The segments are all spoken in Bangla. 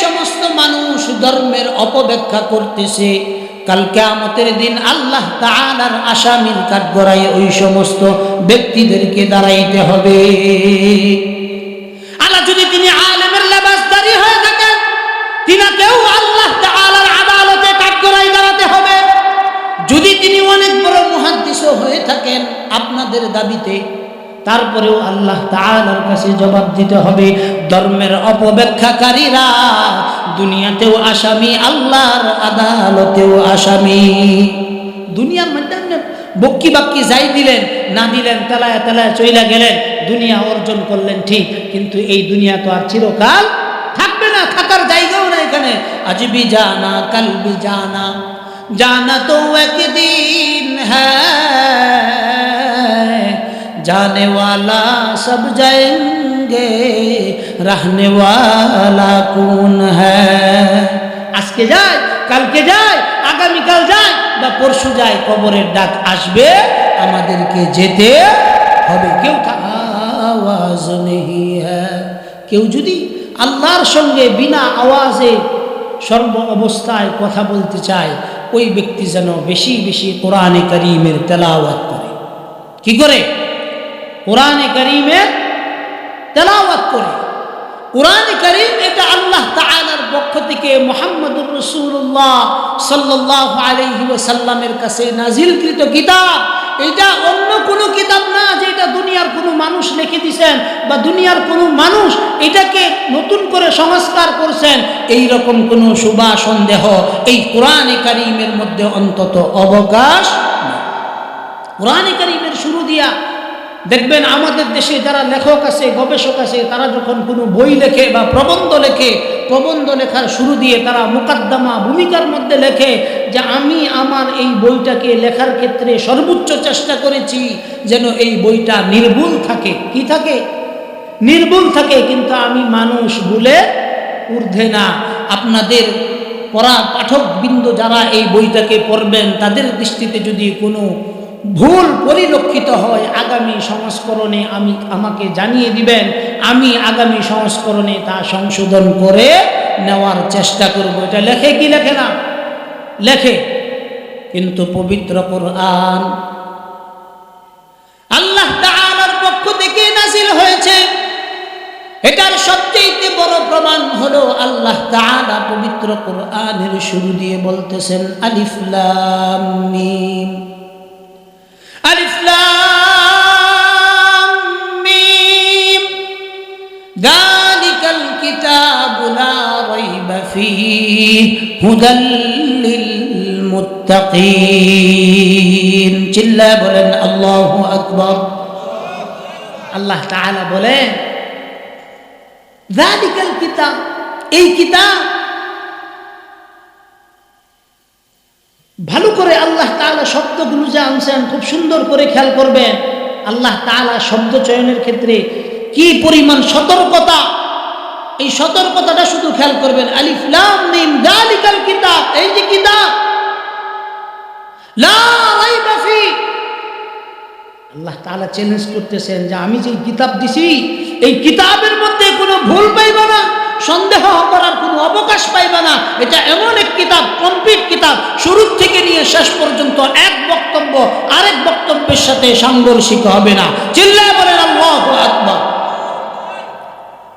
সমস্ত মানুষ ধর্মের অপব্যাখ্যা করতেছে, কাল কিয়ামতের দিন আল্লাহ তাআলার আসামির কাঠগড়ায় ওই সমস্ত ব্যক্তিদেরকে দাঁড়াইতে হবে। আল্লাহ যদি তিনি আলেমের লেবাসদারি হয়ে থাকেন, তিনাকেও আল্লাহ তাআলার আদালতে কাঠগড়ায় দাঁড়াতে হবে। যদি তিনি অনেক বড় মুহাদ্দিসও হয়ে থাকেন আপনাদের দাবিতে, তারপরেও আল্লাহ তাআলার কাছে জবাব দিতে হবে। ধর্মের অপব্যাখ্যাকারীরা দুনিয়াতেও আসামি, আল্লাহর আদালতেও আসামি। দুনিয়ার মধ্যে বক্কি বাক্কি যাই দিলেন না দিলেন, তেলায় তেলায় চইলা গেলেন, দুনিয়া অর্জন করলেন ঠিক, কিন্তু এই দুনিয়া তো আর চিরকাল থাকবে না, থাকার জায়গাও না এখানে। আজবি জানা কাল বি জানা, জানা তো একদিন হ্যায়, जाने वाला सब जाएंगे, रहने वाला कौन है। আজকে যায়, কালকে যায়, আগামীকাল যায় বা পরশু যায়, কবরের ডাক আসবে, আমাদেরকে যেতে হবে। কেউ আওয়াজ নেই হ্যায়, কেউ যদি আল্লাহর সঙ্গে বিনা আওয়াজে সর্ব অবস্থায় কথা বলতে চায়, ওই ব্যক্তি যেন বেশি বেশি কোরআনে কারীমের তেলাওয়াত করে। কি করে? কোরআনে কারীমের তেলাওয়াত করে। কোরআনে কারীম এটা আল্লাহ তাআলার পক্ষ থেকে মুহাম্মদুর রাসূলুল্লাহ সাল্লাল্লাহু আলাইহি ওয়াসাল্লামের কাছে নাজিলকৃত কিতাব। এটা অন্য কোনো কিতাব না যে এটা দুনিয়ার কোনো মানুষ লিখে দিয়েছেন বা দুনিয়ার কোনো মানুষ এটাকে নতুন করে সংস্কার করছেন, এই রকম কোনো শুভা সন্দেহ এই কোরআনে কারীমের মধ্যে অন্তত অবকাশ নেই। কোরআনে কারীমের শুরু দিয়া দেখবেন আমাদের দেশে যারা লেখক আছে, গবেষক আছে, তারা যখন কোনো বই লেখে বা প্রবন্ধ লেখে, প্রবন্ধ লেখার শুরু দিয়ে তারা মুকাদ্দমা ভূমিকার মধ্যে লেখে যে আমি আমার এই বইটাকে লেখার ক্ষেত্রে সর্বোচ্চ চেষ্টা করেছি যেন এই বইটা নির্ভুল থাকে। কি থাকে? নির্ভুল থাকে, কিন্তু আমি মানুষ ভুলে ঊর্ধ্বে না। আপনাদের পড়া পাঠকবৃন্দ যারা এই বইটাকে পড়বেন, তাদের দৃষ্টিতে যদি কোনো ভুল পরিলক্ষিত হয় আগামী সংস্করণে আমাকে জানিয়ে দিবেন, আমি আগামী সংস্করণে তা সংশোধন করে নেওয়ার চেষ্টা করব। এটা লেখে কি লেখে না? লেখে। কিন্তু পবিত্র কোরআন আল্লাহ তাআলার পক্ষ থেকে নাযিল হয়েছে, এটার সবচেয়ে বড় প্রমাণ হলো আল্লাহ তাআলা পবিত্র কোরআনের শুরু দিয়ে বলতেছেন আলিফ লাম মিম, আলিফ লাম মিম, যালিকাল কিতাবু লা রাইবা ফীহি হুদাল লিল মুত্তাকিন। চিল্লায়ে বলেন আল্লাহু আকবার। আল্লাহ তাআলা বলেন যালিকাল কিতাব, এই কিতাব। ভালো করে আল্লাহ তাআলা শব্দগুলো যে আনছেন খুব সুন্দর করে খেয়াল করবেন। আল্লাহ তাআলা শব্দ চয়নের ক্ষেত্রে কি পরিমাণ সতর্কতা, এই সতর্কতাটা শুধু খেয়াল করবেন। আলিফ লাম মিম যালিকাল কিতাব, এই যে কিতাব, লা রাইবা ফি, আল্লাহ তাআলা চ্যালেঞ্জ করতেছেন যে আমি যে কিতাব দিছি এই কিতাবের মধ্যে কোনো ভুল পাইবা না, সন্দেহ করার কোনো অবকাশ পাইবা না। এটা এমন এক কিতাব, কমপ্লিট কিতাব, শুরু থেকে নিয়ে শেষ পর্যন্ত এক বক্তব্য আরেক বক্তব্যের সাথে সাংঘর্ষিক হবে না। চিল্লায়ে বলেন আল্লাহু আকবার।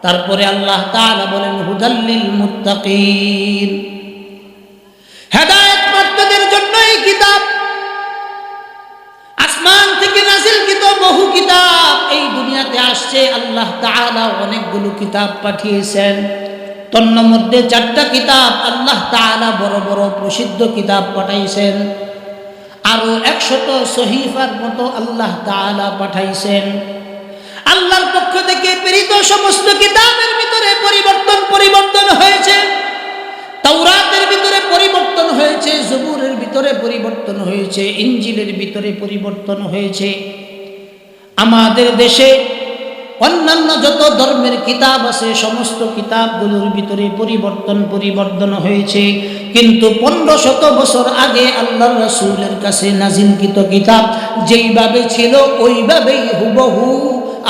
তারপরে আল্লাহ তাআলা বলেন হুদাল লিল মুত্তাকিন, হেদায়েত প্রাপ্তদের জন্য এই কিতাব। আসমান থেকে নাযিলকৃত বহু কিতাব এই দুনিয়াতে আসছে। আল্লাহ তাআলা অনেকগুলো কিতাব পাঠিয়েছেন, তন্মধ্যে 4টা কিতাব আল্লাহ তাআলা বড় বড় প্রসিদ্ধ কিতাব পাঠাইছেন। আরো 100 সহিফার মতো আল্লাহ তাআলা পাঠাইছেন। আল্লাহর পক্ষ থেকে প্রেরিত সমস্ত কিতাবের ভিতরে পরিবর্তন হয়েছে। তাওরাতের ভিতরে পরিবর্তন হয়েছে, জবুরের ভিতরে পরিবর্তন হয়েছে, ইনজিলের ভিতরে পরিবর্তন হয়েছে। আমাদের দেশে অন্যান্য যত ধর্মের কিতাব আছে সমস্ত কিতাবগুলোর ভিতরে পরিবর্তন হয়েছে। কিন্তু 1500 বছর আগে আল্লাহর রাসূলের কাছে নাযিলকৃত কিতাব যেইভাবে ছিল ওইভাবেই হুবহু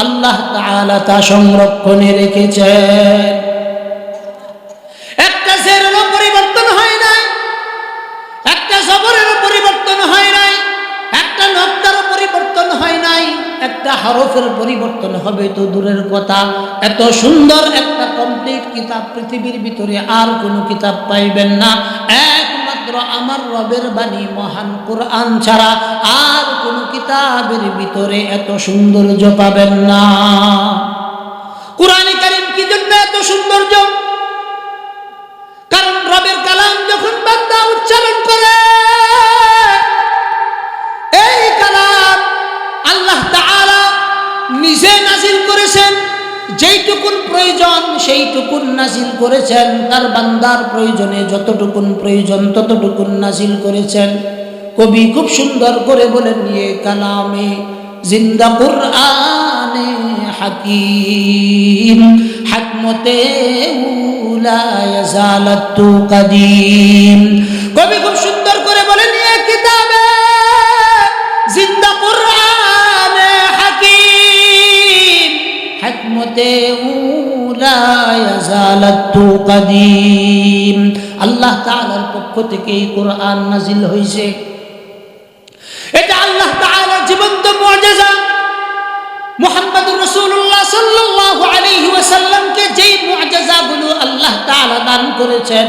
আল্লাহ তাআলা তা সংরক্ষণে রেখেছেন। হরফের পরিবর্তন হবে তো দূরের কথা, এত সুন্দর একটা কমপ্লিট কিতাব পৃথিবীর ভিতরে আর কোনো কিতাব পাইবেন না। একমাত্র আমার রবের বাণী মহান কোরআন ছাড়া আর কোনো কিতাবের ভিতরে এত সৌন্দর্য পাবেন না। কোরআনে কারীম কি জন্য এত সৌন্দর্য? কারণ রবের কালাম যখন বান্দা উচ্চারণ করে, এই কালাম আল্লাহ তাআলা নিজে নাজিল করেছেন, যেইটুকুন প্রয়োজন সেইটুকুন নাজিল করেছেন, তার বান্দার প্রয়োজনে যতটুকুন প্রয়োজন ততটুকুন নাজিল করেছেন। কবি খুব সুন্দর করে বলেন, ইয়ে কালামে জিন্দা কুরআনে হাকিম হিকমতে উলা ইয়াজালাতু কাদিম। কবি খুব সুন্দর করে বলেন, ইয়ে কিতাবে জিন্দা কুরআনে হাকিম হিকমতে উলা ইয়াজালাতু কাদিম। আল্লাহ তাআলার পক্ষ থেকে এই কোরআন নাজিল হয়েছে, এটা আল্লাহ তাআলার জীবন্ত মুআজিজা। মুহাম্মদুর রাসূলুল্লাহ সাল্লাল্লাহু আলাইহি ওয়াসাল্লামকে যেই মুআজিজাগুলো আল্লাহ তাআলা দান করেছেন,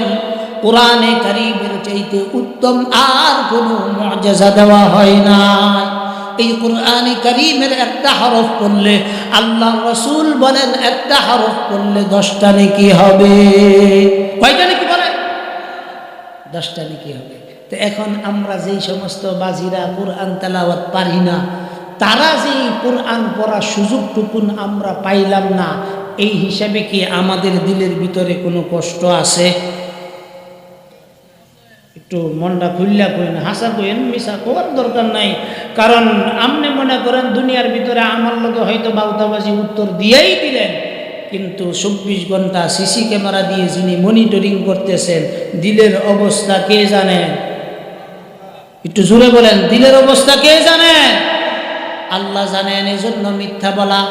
কোরআনে কারীমের চাইতে উত্তম আর কোনো মুআজিজা দেওয়া হয় না। এই কোরআনে কারীমের একটা হরফ পড়লে আল্লাহ রাসূল বলেন একটা হরফ পড়লে 10টা নেকি হবে। কয়টা নেকি বলেন? 10টা নেকি হবে। তো এখন আমরা যেই সমস্ত বাজিরা কোরআন তেলাওয়াত পারি না, তারা যে কোরআন পড়ার সুযোগটুকুন আমরা পাইলাম না, এই হিসাবে কি আমাদের দিলের ভিতরে কোনো কষ্ট আছে? একটু মনটা খুললা কইন, হাসা কইন, মিশা কোয়ার দরকার নাই। কারণ আপনি মনে করেন দুনিয়ার ভিতরে আমার লোকে হয়তো বাউতাবাজি উত্তর দিয়েই দিলেন, কিন্তু 24 ঘন্টা সিসি ক্যামেরা দিয়ে যিনি মনিটরিং করতেছেন, দিলের অবস্থা কে জানেন? একটু জোরে বলেন, দিলের অবস্থা কে জানেন? আল্লাহ জানেন। এজন্য মিথ্যা বলা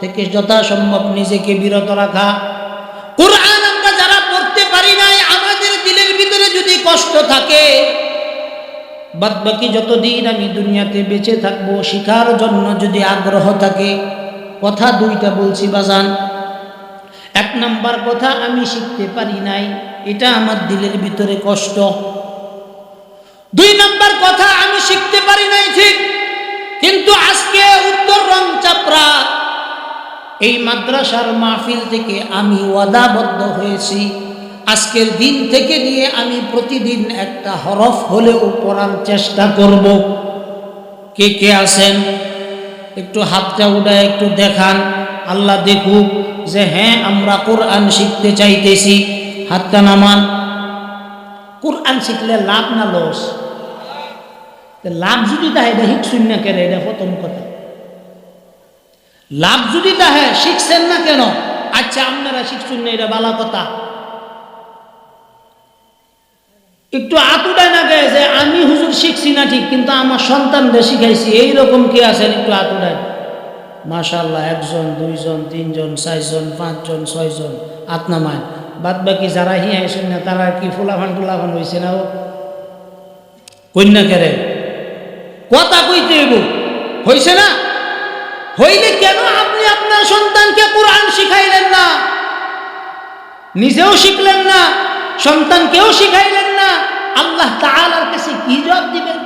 থেকে যথাসম্ভব নিজেকে বিরত রাখা। কোরআন আমরা যারা পড়তে পারি নাই, আমাদের দিলের ভিতরে যদি কষ্ট থাকে, বাদবাকি যতদিন আমি দুনিয়াতে বেঁচে থাকবো, শিখার জন্য যদি আগ্রহ থাকে, কথা দুইটা বলছি বাজান। 1 নাম্বার কথা, আমি শিখতে পারি নাই, এটা আমার দিলের ভিতরে কষ্ট। 2 নাম্বার কথা, আমি শিখতে পারি নাই ঠিক, কিন্তু আজকে উত্তর রংচাপড়া এই মাদ্রাসার মাহফিল থেকে আমি ওয়াদাবদ্ধ হয়েছি, আজকের দিন থেকে নিয়ে আমি প্রতিদিন একটা হরফ হলেও পড়ার চেষ্টা করব। কে কে আছেন একটু হাতটা উঠায় একটু দেখান, আল্লাহ দেখুক যে হ্যাঁ আমরা কোরআন শিখতে চাইতেছি। হাতটা নামান। কোরআন শিখলে লাভ না লস? লাভ যদি তাহে এটা শিখছেন না কেন? এটা প্রথম কথা। লাভ যদি তাহে শিখছেন না কেন? আচ্ছা আপনারা শিখছেন না, এটা ভালো কথা। একটু আতুডায় না গে যে আমি হুজুর শিখছি না ঠিক, কিন্তু আমার সন্তানদের শিখাইছি, এইরকম কি আছেন? একটু আতুডায়। মাশাআল্লাহ, 1 জন 2 জন 3 জন 4 জন 5 জন 6 জন আতনামায়। বাদ বাকি যারা হিয়াইছেন না তারা কি ফুলাফান টুলাফান হয়েছে না? ও কন্যা কেরে কথা কইতে হইব, হয়েছে না? হইলে কেন আপনি আপনার সন্তানকে কোরআন শিখাইলেন না? নিজেও শিখলেন না, সন্তানকেও শিখাইলেন না, আল্লাহ তাআলার কাছে কি জবাব দিবেন?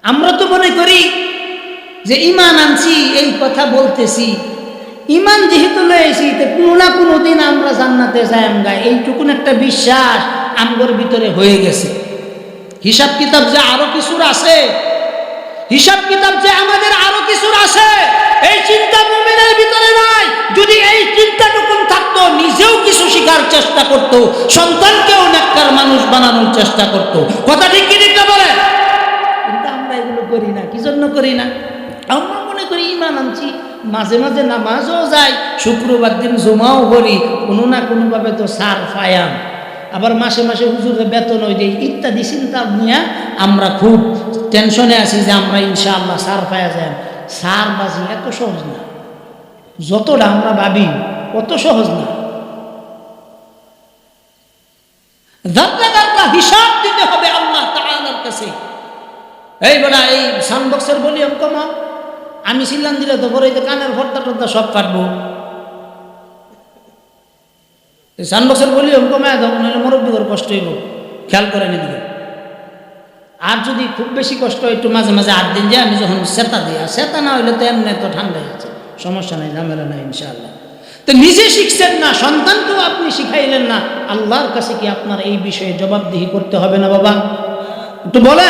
আমরা তো মনে করি যে ঈমান আনছি, এই কথা বলতেছি, ঈমান যেহেতু লয়েছি তো কোনো না কোনো দিন আমরা জান্নাতে যাই আমরা, এইটুকুন একটা বিশ্বাস আমগর ভিতরে হয়ে গেছে। হিসাব কিতাব যে আরো কিছুর আছে, হিসাব কিতাব যে আমাদের আরো কিছুর আছে, এই চিন্তা মুমিনের ভিতরে নাই। যদি এই চিন্তাটুকুন থাকতো, নিজেও কিছু শিখার চেষ্টা করত, সন্তানকেও নেককার মানুষ বানানোর চেষ্টা করত। কথা ঠিক কি ঠিক না বলে? কিন্তু আমরা এগুলো করি না। কি জন্য করি না? আমরা মনে করি ঈমান আনছি, মাঝে মাঝে নামাজও যাই, শুক্রবার দিন জুমাও করি, কোনো না কোনোভাবে তো সার ফায়াম, আবার মাসে মাসে হুজুরের বেতন হয়ে যায়, ইত্যাদি চিন্তা নিয়ে আমরা খুব টেনশনে আছি যে আমরা ইনশাআল্লাহ সার পাওয়া যায়। সার বাজি এত সহজ না, যতটা আমরা ভাবি অত সহজ না। হিসাব দিতে হবে আল্লাহ তাআলার কাছে। এই বলা, এই সাউন্ড বক্সের ভলিউম কমাও, আমি চিল্লান দিলে তো পরে কানের ভর্তা টর্তা সব কাটবো। 3 বছর বলি কমায় দেবো, নাহলে মুরব্বীর কষ্ট হইব, খেয়াল করেন এদিকে। আর যদি খুব বেশি কষ্ট হয় একটু মাঝে মাঝে 8 দিন যায়, আমি যখন সেতা দিই, আর সেতা না হইলে তো এমনি তো ঠান্ডা যাচ্ছে, সমস্যা নাই, ঝামেলা নাই ইনশাআল্লাহ। তো নিজে শিখছেন না, সন্তানকেও আপনি শিখাইলেন না, আল্লাহর কাছে কি আপনার এই বিষয়ে জবাবদিহি করতে হবে না বাবা? একটু বলে।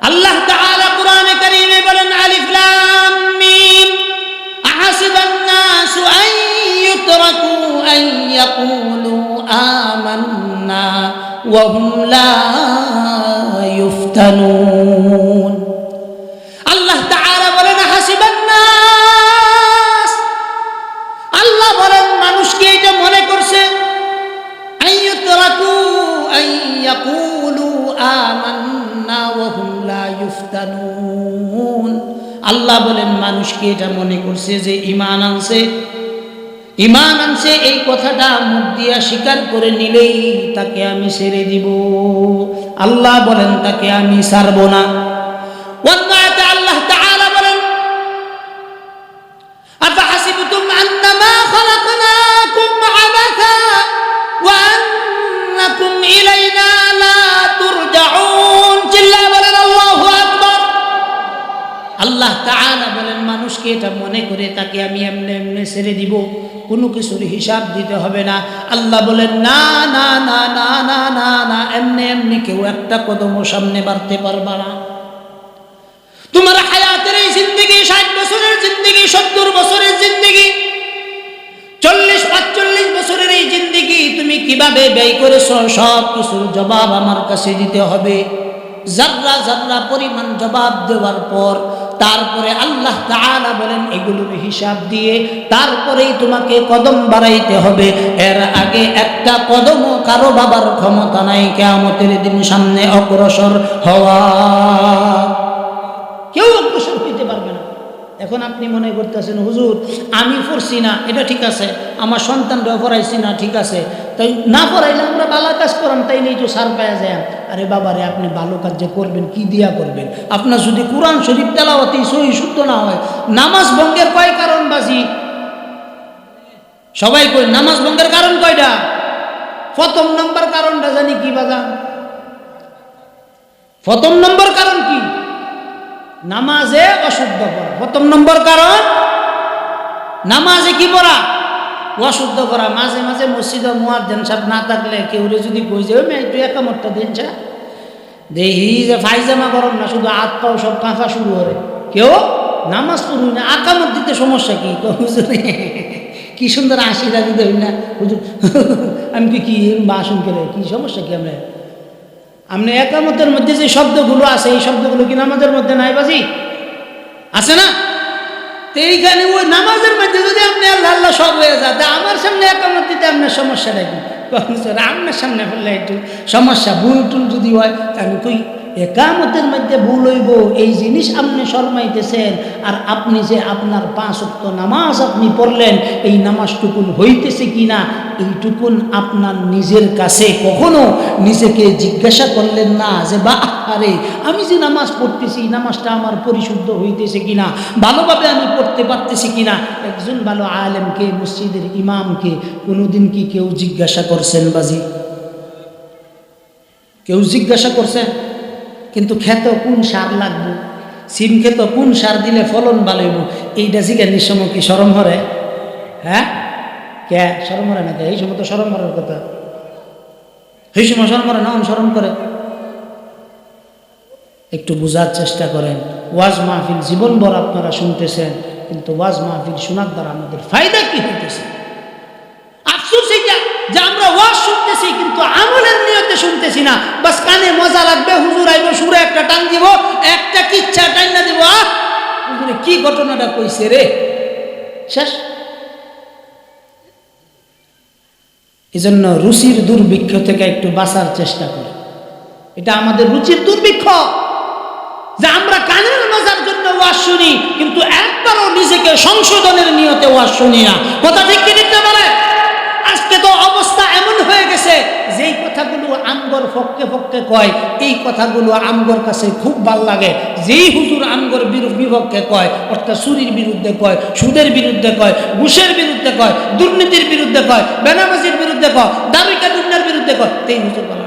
আল্লাহ তাআলা কোরআনে কারীমে বলেন আলিফ লাম মিম আহাসিবান নাসু আন ইউতরাকু আন ইয়াকুলু আমান্না ওয়া হুম লা ইফতানুন। আল্লাহ তাআলা বলেন হাসিবান নাস, আল্লাহ বলেন মানুষ কি এটা মনে করছে আন ইউতরাকু আন ইয়াকুলু আমান্না ওয়া হুম লা ইফতানুন। আল্লাহ বলেন মানুষ কি এটা মনে করছে যে ঈমান আনছে এই কথাটা মুখ দিয়া স্বীকার করে নিলেই তাকে আমি ছেড়ে দিব? আল্লাহ বলেন তাকে আমি ছাড়ব না। ওয়ান্নাতে আল্লাহ তাআলা বলেন আফাহাসিবতুম আন্নামা খালাকনাকুম আবাথা ওয়া আন্নাকুম ইলাইনা লা তুরজাউন। চিল্লা বলেন আল্লাহু আকবার। আল্লাহ তাআলা বলেন মানুষকে এটা মনে করে তাকে আমি এমনি এমনি ছেড়ে দিব, কোনো কিছুর হিসাব দিতে হবে না। আল্লাহ বলেন না না না না না না না, এমনি এমনি কেউ একটা কদমও সামনে বাড়তে পারবা না। তোমার হায়াতের এই জিন্দেগি, 60 বছরের জিন্দেগি, 70 বছরের জিন্দেগি, 40-45 বছরের এই জিন্দেগি তুমি কিভাবে ব্যয় করেছো, সব কিছুর জবাব আমার কাছে দিতে হবে। জাররা জাররা পরিমাণ জবাব দেওয়ার পর তারপরে আল্লাহ তাআলা বলেন এগুলোর হিসাব দিয়ে তারপরেই তোমাকে কদম বাড়াইতে হবে। এর আগে একটা কদমও কারো বাবার ক্ষমতা নাই কিয়ামতের দিন সামনে অগ্রসর হওয়া। কেউ অগ্রসর হইতে পারবে না। এখন আপনি মনে করতেছেন হুজুর আমি পড়ছি না, এটা ঠিক আছে, আমার সন্তানরা পড়াইছি না, ঠিক আছে, তাই না পড়াইলে আমরা ভালো কাজ করাম, তাইলে একটু সার পাওয়া যায়। আরে বাবারে, আপনি ভালো কাজ যে করবেন কি দিয়া করবেন? আপনার যদি কোরআন শরীফ তেলাওয়াতে সহি শুদ্ধ না হয়, নামাজ ভঙ্গের কয় কারণ বাজি? সবাই কই নামাজ ভঙ্গের কারণ কয়টা? প্রথম নম্বর কারণটা জানি কি বাজান? প্রথম নম্বর কারণ কি? নামাজে অশুদ্ধ করা। প্রথম নম্বর কারণ নামাজে কি পড়া? অশুদ্ধ করা। মাঝে মাঝে মসজিদে মুয়াজ্জিন সাহেব না থাকলে কেউ যদি কই যে আমি একটু একামতটা দিন চা দেখি যে ফাইজামা গরম না, শুধু হাত পাও সব কাঁপা শুরু করে, কেউ নামাজ পড়ুই না, আকামত দিতে সমস্যা কি? কি সুন্দর আশিরা দিতে হই না হুজুর, আমি কি বাসন করে কি সমস্যা কি? আপনি একামতের মধ্যে যে শব্দগুলো আছে এই শব্দগুলো কি নামাজের মধ্যে নাই বাজি? আছে না? তো এইখানে ওই নামাজের মধ্যে যদি আপনি আল্লাহ আল্লাহ সব হয়ে যাতে আমার সামনে একামত দিতে আপনার সমস্যা নাকি? আপনার সামনে বললে একটু সমস্যা, ভুল টুল যদি হয় আমি কই একামতের মধ্যে ভুল হইব এই জিনিস আপনি শরমাইতেছেন, আর আপনি যে আপনার 5 ওয়াক্ত নামাজ আপনি পড়লেন এই নামাজটুকুন হইতেছে কিনা এইটুকুন আপনার নিজের কাছে কখনো নিজেকে জিজ্ঞাসা করলেন না যে বা আরে আমি যে নামাজ পড়তেছি নামাজটা আমার পরিশুদ্ধ হইতেছে কিনা, ভালোভাবে আমি পড়তে পারতেছি কিনা? একজন ভালো আলেমকে, মসজিদের ইমামকে কোনোদিন কি কেউ জিজ্ঞাসা করছেন বাজি? কেউ জিজ্ঞাসা করছেন? কিন্তু খেত কোন সার লাগবে, সিম খেত কোন সার দিলে ফলন ভালো হইব, এইটা জিজ্ঞাসার সময় কি শরম হরে? হ্যাঁ কে শরম হরে না? এই সময় তো শরম হরার কথা, এই সময় শরম হরে না, শরম করে। একটু বোঝার চেষ্টা করেন। ওয়াজ মাহফিল জীবনভর আপনারা শুনতেছেন, কিন্তু ওয়াজ মাহফিল শোনার দ্বারা আমাদের ফায়দা কি হইতেছে? আফসোস এইটা যে আমরা ওয়াজ শুনতেছি কিন্তু আমলের নিয়তে শুনতেছি না। বাস কানে মজা লাগবে, হুজুর আইব সুরে একটা টান দিব, একটা কিচ্ছা টান না দিব, হুজুরে কি ঘটনাটা কইছে রে, শেষ। এজন্য রুচির দুর্ভিক্ষ থেকে একটু বাঁচার চেষ্টা করি। এটা আমাদের রুচির দুর্ভিক্ষ যে আমরা কানের মজার জন্য ওয়াজ শুনি কিন্তু একবারও নিজেকে সংশোধনের নিয়তে ওয়াজ শুনি না। কথা ঠিক কি দিতে পারে? আজকে তো অবস্থা এমন হয়ে গেছে যেই কথা কথাগুলো আমগর ফক্কে ফক্কে কয়, এই কথাগুলো আমগর কাছে খুব ভাল লাগে। যেই হুজুর আমগর বিপক্ষে কয়, অর্থাৎ চুরির বিরুদ্ধে কয়, সুদের বিরুদ্ধে কয়, ঘুষের বিরুদ্ধে কয়, দুর্নীতির বিরুদ্ধে কয়, বেনামাজির বিরুদ্ধে কয়, দাবিকা দুনিয়ার বিরুদ্ধে কয়, এই হুজুর বলা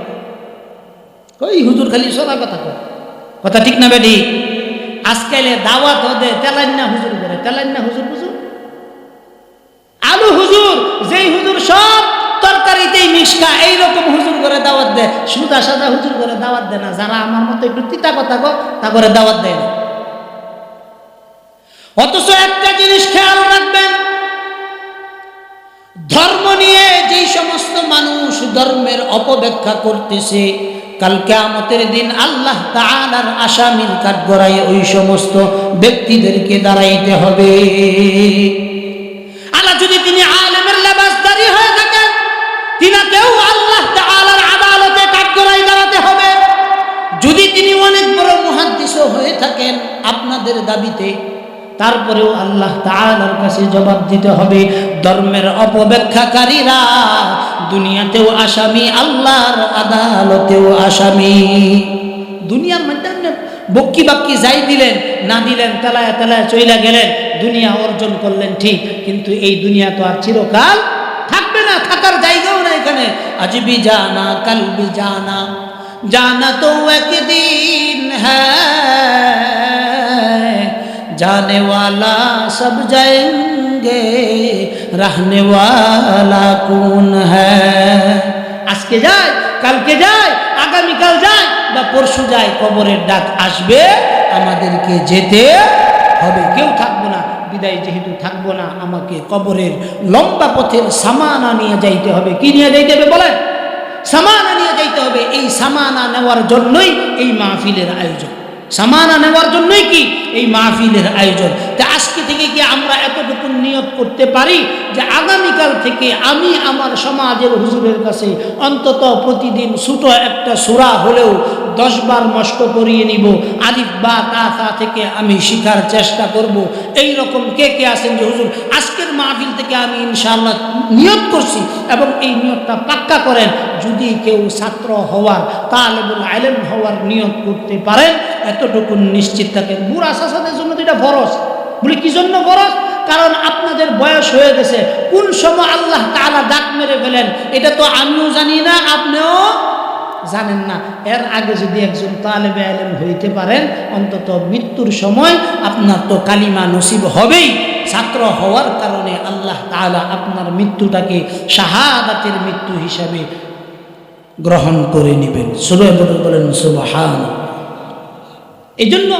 ওই হুজুর খালি সোজা কথা কয়। কথা ঠিক না বেটি? আজকালে দাওয়াত হতে তেলান্না হুজুর করে, তেলান্না হুজুর বুঝুন, আলু হুজুর, যেই হুজুর সব তরকারিতেই মিশকা, এইরকম হুজুর করে দাওয়াত দেয়। সুদা সাদা হুজুর করে দাওয়াত দেয় না। যারা আমার মতো একটু তিতা কথা কয় তা করে দাওয়াত দেয় না। অথচ একটা জিনিস খেয়াল রাখবেন, ধর্ম নিয়ে যেই সমস্ত মানুষ ধর্মের অপব্যাখ্যা করতেছে, কাল কিয়ামতের দিন আল্লাহ তাআলার আসামির কাঠগড়ায় ওই সমস্ত ব্যক্তিদেরকে দাঁড়াইতে হবে। আল্লাহ যদি তিনি আলেমের লেবাসদারি হয়ে থাকেন, তিনাকেও আল্লাহ তাআলার আদালতে কাঠগড়ায় দাঁড়াতে হবে। যদি তিনি অনেক বড় মুহাদ্দিসও হয়ে থাকেন আপনাদের দাবিতে, তারপরেও আল্লাহ তাআলার কাছে জবাব দিতে হবে। ধর্মের অপব্যাখ্যাকারীরা দুনিয়াতেও আসামি, আল্লাহর আদালতেও আসামি। দুনিয়ার মধ্যে আপনি বক্কি বাক্কি যাই দিলেন না দিলেন, তেলায় তেলায় চইলা গেলেন, দুনিয়া অর্জন করলেন ঠিক, কিন্তু এই দুনিয়া তো আর চিরকাল থাকবে না, থাকার জায়গাও না এখানে। আজবি জানা কাল বি জানা, জানা তো একদিন হ্যায়, जाने वाला सब जाएंगे, रहने वाला कौन है। আজকে যায়, কালকে যায়, আগামীকাল যায় বা পরশু যায়, কবরের ডাক আসবে, আমাদেরকে যেতে হবে, কেউ থাকবো না। বিদায় যেহেতু থাকবো না, আমাকে কবরের লম্বা পথের সামানা নিয়ে যাইতে হবে। কি নিয়ে যাইতে হবে বলেন? সামানা নিয়ে যাইতে হবে। এই সামানা নেওয়ার জন্যই এই মাহফিলের আয়োজন, সামানা নেওয়ার জন্যই কি এই মাহফিলের আয়োজন। তা আজকে থেকে কি আমরা এতটুকু নিয়ত করতে পারি যে আগামীকাল থেকে আমি আমার সমাজের হুজুরের কাছে অন্তত প্রতিদিন ছোট একটা সূরা হলেও 10 বার মস্ত করিয়ে নিব, আলিফ বা তা থা থেকে আমি শিখার চেষ্টা করব। এই রকম কে কে আছেন যে হুজুর আজকের মাহফিল থেকে আমি ইনশাআল্লাহ নিয়ত করছি, এবং এই নিয়তটা পাক্কা করেন। যদি কেউ ছাত্র হওয়ার, তালেবুল ইলম হওয়ার নিয়ত করতে পারেন, এতটুকু নিশ্চিত থাকেন বুড়া চাচাদের জন্য এটা ফরজ। বলি কি জন্য ফরজ? কারণ আপনাদের বয়স হয়ে গেছে, কোন সময় আল্লাহ তাআলা ডাক মেরে ফেলেন এটা তো আমিও জানি না, আপনিও জানেন না। এর আগে যদি একজন তালেবে ইলম হইতে পারেন, অন্তত মৃত্যুর সময় আপনার তো কালিমা নসিব হবেই। ছাত্র হওয়ার কারণে আল্লাহ তাআলা আপনার মৃত্যুটাকে শাহাদাতের মৃত্যু হিসাবে গ্রহণ করে নেবেন। সুবহানাল্লাহ বলেন সুবহানাল্লাহ। এই জন্য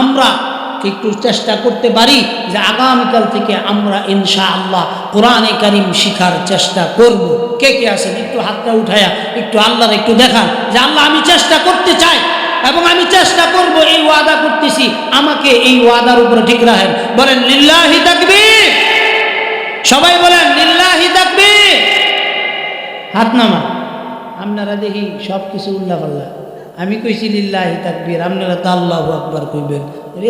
আমরা একটু চেষ্টা করতে পারি যে আগামীকাল থেকে আমরা ইনশাআল্লাহ কোরআনে কারীম শিখার চেষ্টা করব। কে কে আছেন একটু হাতটা উঠায়া একটু আল্লাহর একটু দেখান যে আল্লাহ আমি চেষ্টা করতে চাই এবং আমি চেষ্টা করব, এই ওয়াদা করতেছি, আমাকে এই ওয়াদার উপরে ঠিক রাখেন। বলেন লিল্লাহি তাকবীর, সবাই বলেন লিল্লাহি তাকবীর। হাত নামান। আপনারা দেখি সব কিছু উল্লাহ পাল্লা। আমি কইছি লিল্লাহি তাকবীর, আপনারা তো আল্লাহু আকবার কইবেন।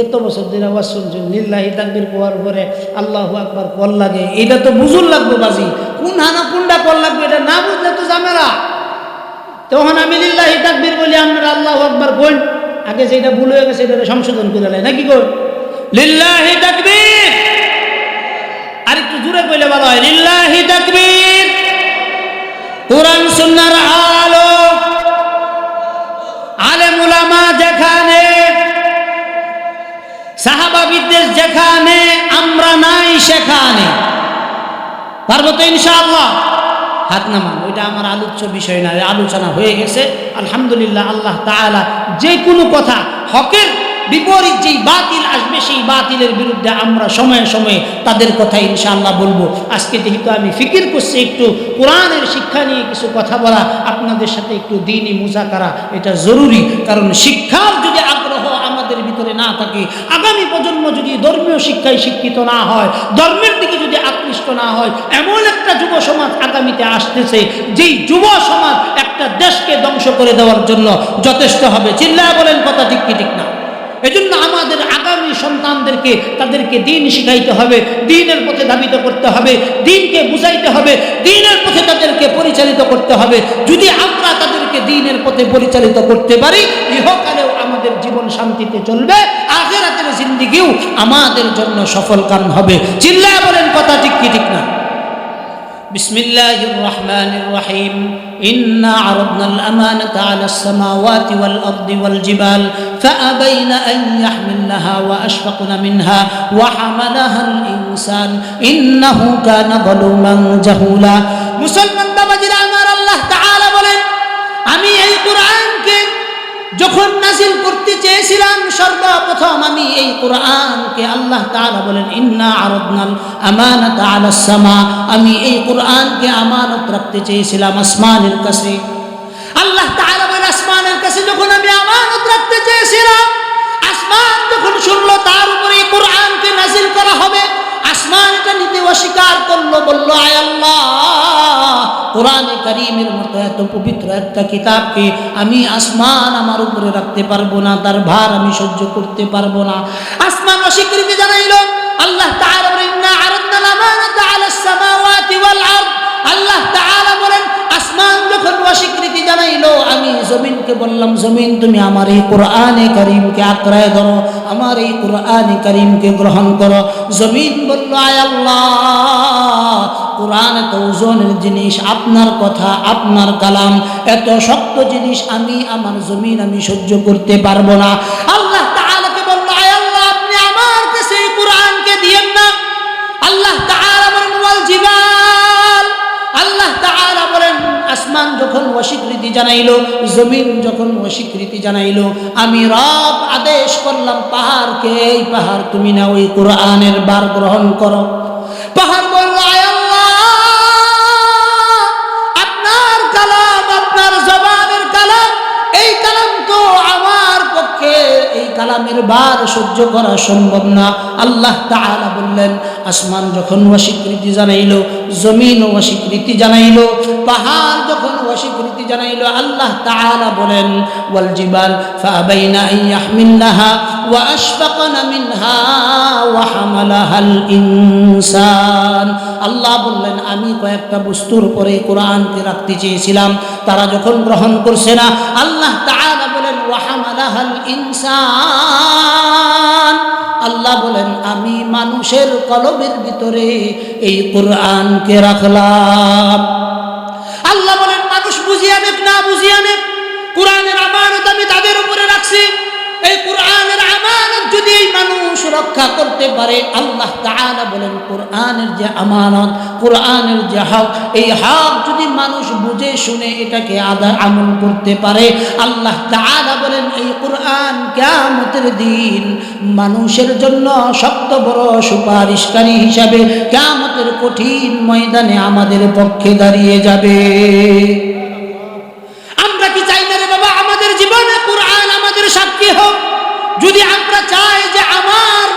এত বছর ধরে আওয়াজ শুনছেন, লিল্লাহি তাকবীর কোয়ার পরে আল্লাহু আকবার কল লাগে, এটা তো বুঝুন লাগবে বাজি, কোন হানা কোনটা কল লাগবে এটা না বুঝলে তো ঝামেলা। তখন আমি লিল্লাহি তাকবীর বলি, আপনারা আল্লাহু আকবার কইন। আগে যেটা ভুল হয়ে গেছে এটা সংশোধন করে নেয় নাকি কই? লিল্লাহি তাকবীর, আর একটু জোরে কইলে ভালো হয়। লিল্লাহি তাকবীর। কোরআন সুন্নাহর আলো, আলেম উলামা যেখানে, সাহাবা বিদ্বেষ যেখানে, আমরা নাই সেখানে। পারবো তো ইনশাআল্লাহ? হাত নামান। ওইটা আমার আলোচ্য বিষয় না, আলোচনা হয়ে গেছে আলহামদুলিল্লাহ। আল্লাহ তাআলা যে কোনো কথা হকের বিপরীত যেই বাতিল আসবে, সেই বাতিলের বিরুদ্ধে আমরা সময়ে সময়ে তাদের কথা ইনশাআল্লাহ বলবো। আজকে যেহেতু আমি ফিকির করছি একটু কোরআনের শিক্ষা নিয়ে কিছু কথা বলা, আপনাদের সাথে একটু দ্বীনি মুযাকারা, এটা জরুরি। কারণ শিক্ষার যদি আগ্রহ আমাদের ভিতরে না থাকে, আগামী প্রজন্ম যদি ধর্মীয় শিক্ষায় শিক্ষিত না হয়, ধর্মের দিকে যদি আকৃষ্ট না হয়, এমন একটা যুব সমাজ আগামীতে আসতেছে যেই যুব সমাজ একটা দেশকে ধ্বংস করে দেওয়ার জন্য যথেষ্ট হবে। চিল্লায়া বলেন কথা ঠিক কি ঠিক না? এজন্য আমাদের আগামী সন্তানদেরকে তাদেরকে দিন শিখাইতে হবে, দিনের পথে ধাবিত করতে হবে, দিনকে বুঝাইতে হবে, দিনের পথে তাদেরকে পরিচালিত করতে হবে। যদি আমরা তাদেরকে দিনের পথে পরিচালিত করতে পারি, ইহকালেও আমাদের জীবন শান্তিতে চলবে, আখিরাতের জিন্দেগিও আমাদের জন্য সফল কাম হবে। চিল্লায় বলেন কথা ঠিক কি ঠিক না? বিসমিল্লাহির রহমানির রহিম। إنا عرضنا الأمانة على السماوات والأرض والجبال فأبين أن يحملنها وأشفقن منها وحملها الإنسان إنه كان ظلوما جهولا। মুসলমান বাবাজিরা আমার, আল্লাহ তাআলা বলেন, আমি এই কোরআনকে যখন নাজিল করতে চেয়েছিলাম, সর্বপ্রথম আমি এই কোরআনকে, আল্লাহ তাআলা বলেন, ইন্না আরাদনাল আমানাতা আলাস সামা, আমি এই কোরআনকে আমানত রাখতে চেয়েছিলাম আসমানের কাছে। আল্লাহ তাআলা বলেন, আসমানের কাছে যখন আমি আমানত রাখতে চেয়েছিলাম, আসমান যখন শুনলো তার উপরে এই কোরআনকে নাজিল করা হবে, আসমান এটা নিতে অস্বীকার করলো, বলল, আয় আল্লাহ, কোরআনে কারীমের মতো এত পবিত্র একটা কিতাবকে আমি আসমান আমার উপরে রাখতে পারবো না, তার ভার আমি সহ্য করতে পারবো না। আসমান অস্বীকৃতি জানাইল। আল্লাহ তাআলা বলেন, ইন্না আরাদনাল আমানাতা আলাস সামাওয়াতি ওয়াল আরদ। আল্লাহ তাআলা বলেন, আসমান যখন অস্বীকৃতি জানাইলো, আমি জমিনকে বললাম, জমিন তুমি আমার এই কোরআনে কারীমকে আঁকড়ায় ধরো, আমার এই কোরআনে কারীমকে গ্রহণ করো। জমিন বলল, আয় আল্লাহ, কোরআন এত ওজনের জিনিস, আপনার কথা, আপনার কালাম এত শক্ত জিনিস, আমি আমার জমিন আমি সহ্য করতে পারবো না। আল্লাহ তাআলাকে বলল, আয় আল্লাহ, আপনি আমার কাছে এই কোরআনকে দিয়েন না। আল্লাহ তাআলা বলেন, ওয়াল জিবাল। আল্লাহ তাআলা বলেন, আসমান যখন অস্বীকৃতি জানাইলো, জমিন যখন অস্বীকৃতি জানাইলো, আমি রব আদেশ করলাম পাহাড়কে, এই পাহাড় তুমি না ওই কোরআনের বার গ্রহণ করো। পাহাড় বলল, আয় আল্লাহ, আপনার কালাম, আপনার জবানের কালাম, এই কালাম তো আমার পক্ষে এই কালামের বার সহ্য করা সম্ভব না। আল্লাহ তাআলা বললেন, আসমান যখন অস্বীকৃতি জানাইলো, জমিন অস্বীকৃতি জানাইলো, পাহাড় যখন অস্বীকৃতি জানাইলো, আল্লাহ তাআলা বলেন, ওয়াল জিবাল ফাআবাইনা আন ইয়াহমিলনাহা ওয়া আশফাকনা মিনহা ওয়া হামালাহাল ইনসান। আল্লাহ বললেন, আমি কয়েকটা বস্তুর উপরে কোরআনকে রাখতে চেয়েছিলাম, তারা যখন গ্রহণ করছে না, আল্লাহ তাআলা বলেন, ওয়া হামালাহাল ইনসান। আল্লাহ বলেন, আমি মানুষের কলবের ভিতরে এই কোরআনকে রাখলাম। আল্লাহ বলেন, মানুষ বুঝিয়া নেক না বুঝিয়া নেক, কোরআনের আমানত আমি তাদের উপরে রাখছি। এই কোরআনের আমানত যদি এই মানুষ রক্ষা করতে পারে, আল্লাহ তাআলা বলেন, কোরআনের যে আমানত, কোরআনের যে হক, এই হক যদি মানুষ বুঝে শুনে এটাকে আমল করতে পারে, আল্লাহ তাআলা বলেন, এই কোরআন কিয়ামতের দিন মানুষের জন্য শক্ত বড় সুপারিশকারী হিসাবে কিয়ামতের কঠিন ময়দানে আমাদের পক্ষে দাঁড়িয়ে যাবে। আমরা কি চাই না রে বাবা, আমাদের জীবনে কোরআন আমাদের সাক্ষী হোক? যদি আমরা চাই যে আমার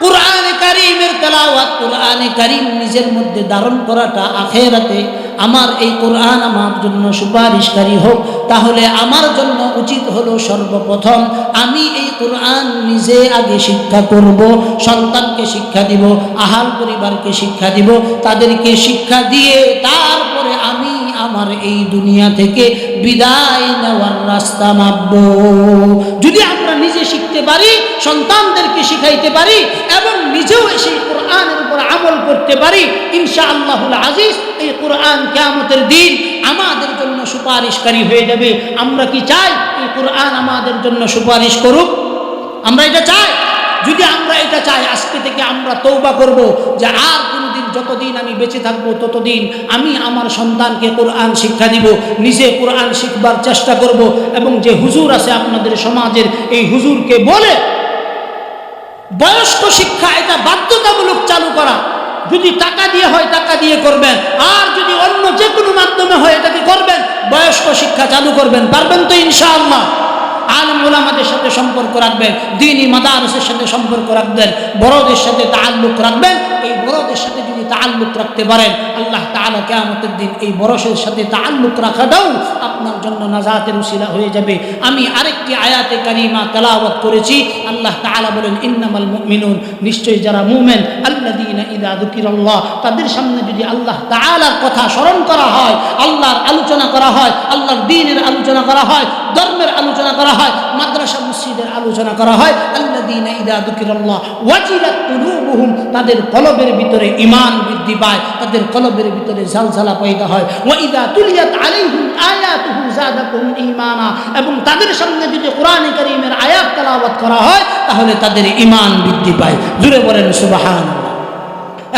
কোরআনে কারীমের তেলাওয়াত, কোরআনে কারীম নিজের মধ্যে ধারণ করাটা আখিরাতে আমার এই কোরআন আমার জন্য সুপারিশকারী হোক, তাহলে আমার জন্য উচিত হলো সর্বপ্রথম আমি এই কোরআন নিজে আগে শিক্ষা করব, সন্তানকে শিক্ষা দিব, আহাল পরিবারকে শিক্ষা দিব, তাদেরকে শিক্ষা দিয়ে তারপরে আমি আমার এই দুনিয়া থেকে বিদায় নেওয়ার রাস্তা মাপব। যদি আমরা নিজে শিখতে পারি, সন্তানদেরকে শিখাইতে পারি এবং নিজেও সেই কোরআনের উপর আমল করতে পারি, ইনশাআল্লাহুল আজিজ এই কোরআন কিয়ামতের দিন আমাদের জন্য সুপারিশকারী হয়ে যাবে। আমরা কি চাই এই কোরআন আমাদের জন্য সুপারিশ করুক? আমরা এটা চাই? যদি আমরা এটা চাই, আজকে থেকে আমরা তওবা করব যে আর কোনোদিন, যতদিন আমি বেঁচে থাকবো ততদিন আমি আমার সন্তানকে কোরআন শিক্ষা দিব, নিজে কোরআন শিখবার চেষ্টা করব, এবং যে হুজুর আছে আপনাদের সমাজের, এই হুজুরকে বলে বয়স্ক শিক্ষা এটা বাধ্যতামূলক চালু করা। যদি টাকা দিয়ে হয় টাকা দিয়ে করবেন, আর যদি অন্য যে কোনো মাধ্যমে হয় এটাকে করবেন, বয়স্ক শিক্ষা চালু করবেন। পারবেন তো ইনশাআল্লাহ? আলেম ওলামাদের সাথে সম্পর্ক রাখবেন, দ্বীনি মাদারিসের সাথে সম্পর্ক রাখবেন, বড়দের সাথে তাআল্লুক রাখবেন। এই বড়দের সাথে যদি তাআল্লুক রাখতে পারেন, আল্লাহ তাআলা কিয়ামতের দিন এই বরসের সাথে তাআল্লুক রাখাটাও আপনার জন্য নাজাতের উসিলা হয়ে যাবে। আমি আরেকটি আয়াতে কারিমা তেলাওয়াত করেছি, আল্লাহ তাআলা বলেন ইন্নামাল মুমিনুন, নিশ্চয়ই যারা মুমিন, আল্লাযীনা ইযা যুকিরাল্লাহ, তাদের সামনে যদি আল্লাহ তাআলার কথা স্মরণ করা হয়, আল্লাহর আলোচনা করা হয়, আল্লাহর দ্বীনের আলোচনা করা হয়, ধর্মের আলোচনা করা হয়, মাদ্রাসা মসজিদের আলোচনা করা হয়, আল্লাযীনা ইযা যুকিরাল্লাহ ওয়াজিলাত কুলুবুহুম, তাদের কলবের ভিতরে ঈমান বৃদ্ধি পায়, তাদের কলবের ভিতরে ঝালঝালা পয়দা হয়। ওয়া ইযা তুলিয়াত আলাইহিম আয়াতুহু যাদাতুহুম ঈমানা, এবং তাদের সামনে যদি কোরআনে কারীমের আয়াত তেলাওয়াত করা হয় তাহলে তাদের ঈমান বৃদ্ধি পায়। জোরে বলেন সুবহানাল্লাহ।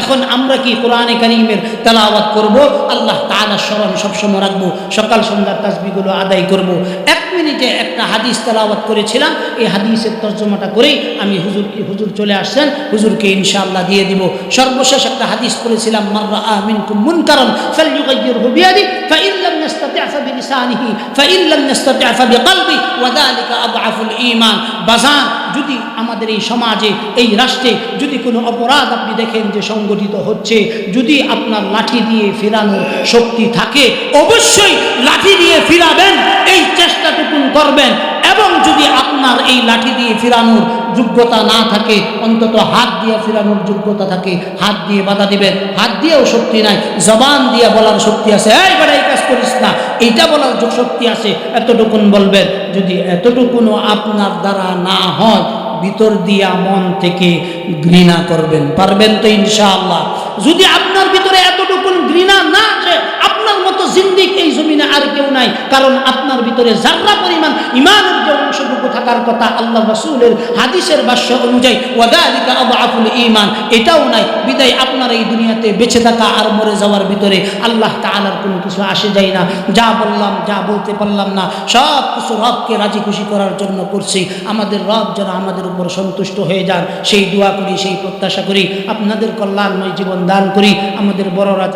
এখন আমরা কি কোরআনে কারীমের তেলাওয়াত করব, আল্লাহ তাআলার স্মরণ সবসময় রাখবো, সকাল সন্ধ্যার তাসবিহগুলো আদায় করব। 1 মিনিটে একটা হাদিস তেলাওয়াত করেছিলাম, এই হাদিসের তর্জমাটা করেই আমি হুজুর চলে আসছেন, হুজুরকে ইনশাআল্লাহ দিয়ে দিব। সর্বশেষ একটা হাদিস পড়েছিলাম, মান রাআ মিনকুম মুনকারান ফালইয়ুগাইয়িরহু বিয়াদিহি ফাইন লাম ইস্তাতি' ফাবিলিসানিহি ফাইন লাম ইস্তাতি' ফাবিকলবি ওয়া যালিকা আযআফুল ঈমান। বাজান, যদি আমাদের এই সমাজে, এই রাষ্ট্রে যদি কোনো অপরাধ আপনি দেখেন যে সংগঠিত হচ্ছে, যদি আপনার লাঠি দিয়ে ফেরানোর শক্তি থাকে অবশ্যই লাঠি দিয়ে ফিরাবেন, এই চেষ্টাটুকু করবেন। এবং যদি আপনার এই লাঠি দিয়ে ফিরানোর যোগ্যতা না থাকে, অন্তত হাত দিয়ে ফিরানোর যোগ্যতা থাকে, হাত দিয়ে বাধা দিবেন। হাত দিয়েও শক্তি নাই, জবান দিয়ে বলার শক্তি আছে, এই বেটা এই কাজ করিস না, এইটা বলার শক্তি আছে, এতটুকুন বলবেন। যদি এতটুকুনও আপনার দ্বারা না হয়, ভিতর দিয়া মন থেকে ঘৃণা করবেন, পারবেন তো ইনশাআল্লাহ? যদি আপনার ভিতরে এতটুকুন ঘৃণা না আসে, আপনার মতো জিন্দিক এই জমিনে আর কেউ নাই, কারণ আপনার ভিতরে যাররা পরিমাণ ঈমানের যে অংশটুকু থাকার কথা আল্লাহ রাসূলের হাদিসের ভাষ্য অনুযায়ী ওয়া যালিকা আযআফুল ঈমান, এটাও নাই। বিদায় আপনার এই দুনিয়াতে বেঁচে থাকা আর মরে যাওয়ার ভিতরে আল্লাহ তাআলার কোনো কিছু আসে যায় না। যা বললাম, যা বলতে পারলাম না, সব কিছু রবকে রাজি খুশি করার জন্য করছি। আমাদের রব যেন আমাদের উপর সন্তুষ্ট হয়ে যান, সেই দোয়া করি, সেই প্রত্যাশা করি। আপনাদের কল্যাণময় জীবন দান করি। আমাদের বড়রা